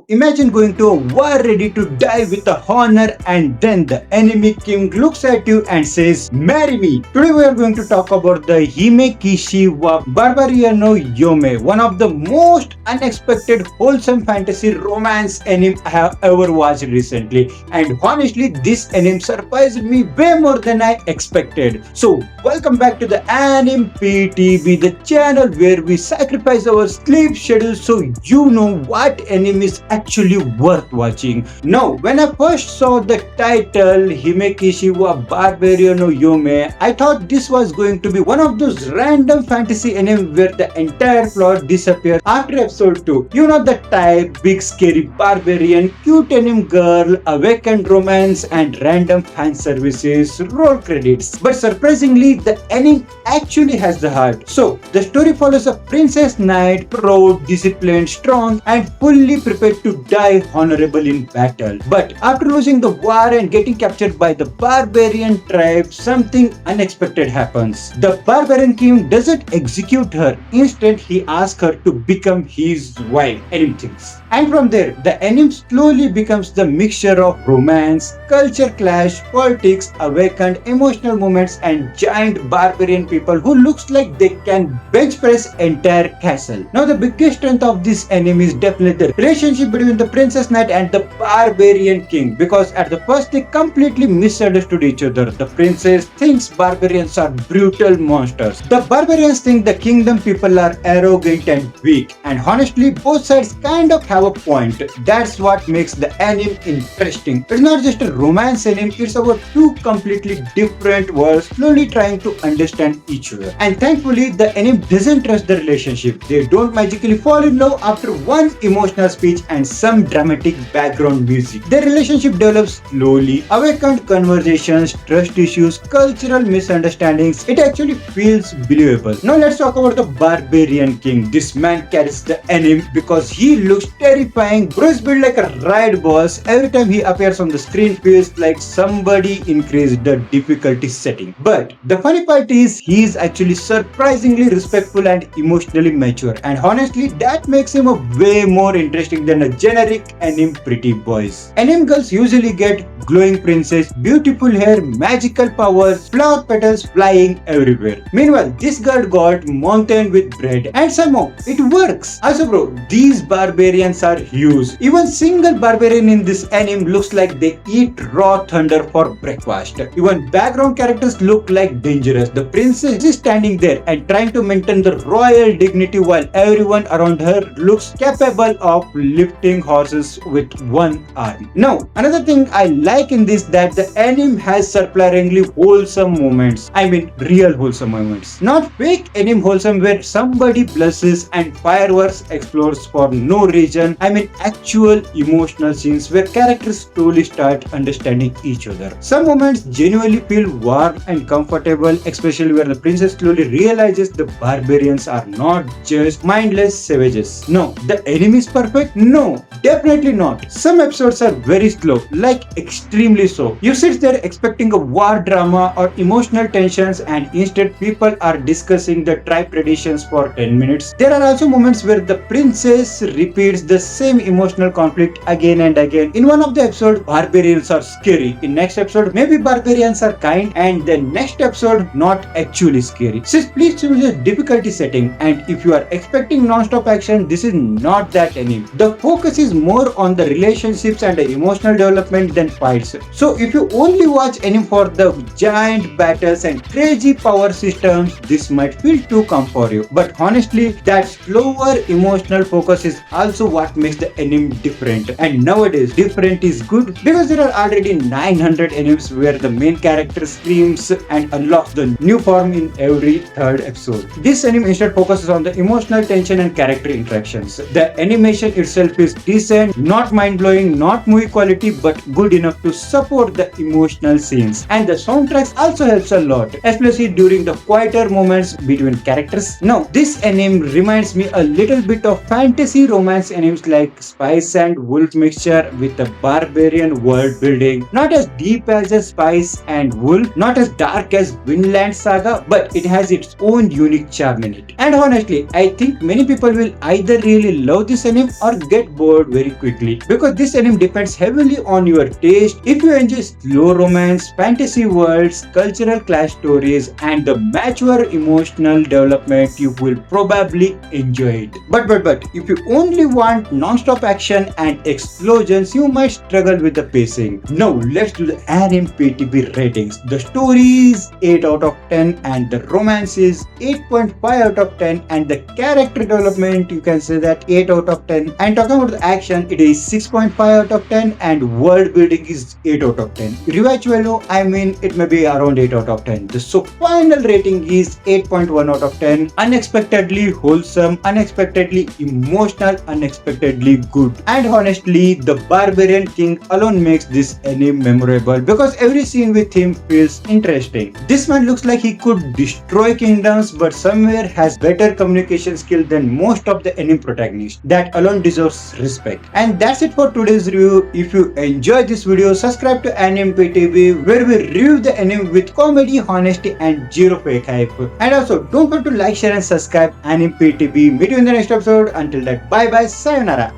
imagine going to a war ready to die with a honor, and then the enemy king looks at you and says, "Marry me." Today we are going to talk about the Hime Kishi wa Barbaric no Yome, one of the most unexpected wholesome fantasy romance anime I have ever watched recently. And honestly, this anime surprised me way more than I expected. So welcome back to the Anime PTB, the channel where we sacrifice our sleep schedule so you know what anime is actually worth watching. Now, when I first saw the title Hime Kishi wa Barbaric no Yome, I thought this was going to be one of those random fantasy anime where the entire plot disappears after episode 2. You know the type, big scary barbarian, cute anime girl, awakened romance and random fan services, roll credits. But surprisingly, the anime actually has the heart. So, the story follows a princess knight, proud, disciplined, strong and fully prepared to die honorable in battle. But after losing the war and getting captured by the barbarian tribe, something unexpected happens. The barbarian king doesn't execute her. Instead, he asks her to become his wife. Anime thinks. And from there, the anime slowly becomes the mixture of romance, culture clash, politics, awakened emotional moments and giant barbarian people who looks like they can bench press entire castle. Now the biggest strength of this anime is definitely the relationship between the princess knight and the barbarian king, because at the first they completely misunderstood each other. The princess thinks barbarians are brutal monsters. The barbarians think the kingdom people are arrogant and weak, and honestly both sides kind of have a point. That's what makes the anime interesting. It's not just a romance anime, it's about two completely different worlds slowly trying to understand each other. And thankfully the anime doesn't rush the relationship. They don't magically fall in love after one emotional speech and some dramatic background music. Their relationship develops slowly, awakened conversations, trust issues, cultural misunderstandings. It actually feels believable. Now let's talk about the barbarian king. This man carries the anime because he looks terrifying. Bro is built like a ride boss. Every time he appears on the screen feels like somebody increased the difficulty setting. But the funny part is he is actually surprisingly respectful and emotionally mature, and honestly that makes him a way more interesting than a generic anime pretty boys. Anime girls usually get glowing princess, beautiful hair, magical powers, flower petals flying everywhere. Meanwhile, this girl got mountain with bread, and somehow it works. Also bro, these barbarians are huge. Even single barbarian in this anime looks like they eat raw thunder for breakfast. Even background characters look like dangerous. The princess is standing there and trying to maintain the royal dignity while everyone around her looks capable of lifting horses with one arm. Now, another thing I like in this that the anime has surprisingly wholesome moments. I mean real wholesome moments. Not fake anime wholesome where somebody blushes and fireworks explodes for no reason. I mean actual emotional scenes where characters slowly start understanding each other. Some moments genuinely feel warm and comfortable, especially where the princess slowly realizes the barbarians are not just mindless savages. No, the anime is perfect? No, definitely not. Some episodes are very slow, like extremely so. You sit there expecting a war drama or emotional tensions, and instead people are discussing the tribe traditions for 10 minutes. There are also moments where the princess repeats the same emotional conflict again and again. In one of the episodes, barbarians are scary. In next episode, maybe barbarians are kind, and the next episode, not actually scary. Sis, please choose a difficulty setting, and if you are expecting non-stop action, this is not that anime. The focus is more on the relationships and the emotional development than fights. So if you only watch anime for the giant battles and crazy power systems, this might feel too calm for you. But honestly, that slower emotional focus is also what makes the anime different. And nowadays, different is good because there are already 900 animes where the main character screams and unlocks the new form in every third episode. This anime instead focuses on the emotional tension and character interactions. The animation itself is decent, not mind-blowing, not movie quality, but good enough to support the emotional scenes. And the soundtracks also helps a lot, especially during the quieter moments between characters. Now, this anime reminds me a little bit of fantasy romance animes seems like spice and wolf mixture with a barbarian world building. Not as deep as a spice and wolf, not as dark as Vinland Saga, but it has its own unique charm in it. And honestly, I think many people will either really love this anime or get bored very quickly, because this anime depends heavily on your taste. If you enjoy slow romance, fantasy worlds, cultural clash stories, and the mature emotional development, you will probably enjoy it. But if you only want non-stop action and explosions, you might struggle with the pacing. Now let's do the anime PTB ratings. The story is 8 out of 10 and the romance is 8.5 out of 10, and the character development, you can say that 8 out of 10. And talking about the action, it is 6.5 out of 10, and world building is 8 out of 10. Rewatch value, I mean, it may be around 8 out of 10. So final rating is 8.1 out of 10. Unexpectedly wholesome, unexpectedly emotional, unexpectedly good. And honestly, the Barbarian King alone makes this anime memorable, because every scene with him feels interesting. This man looks like he could destroy kingdoms, but somewhere has better communication skill than most of the anime protagonists. That alone deserves respect. And that's it for today's review. If you enjoyed this video, subscribe to Anime PTB, where we review the anime with comedy, honesty, and zero fake hype. And also, don't forget to like, share, and subscribe Anime PTB. Meet you in the next episode. Until that, bye bye, sayonara.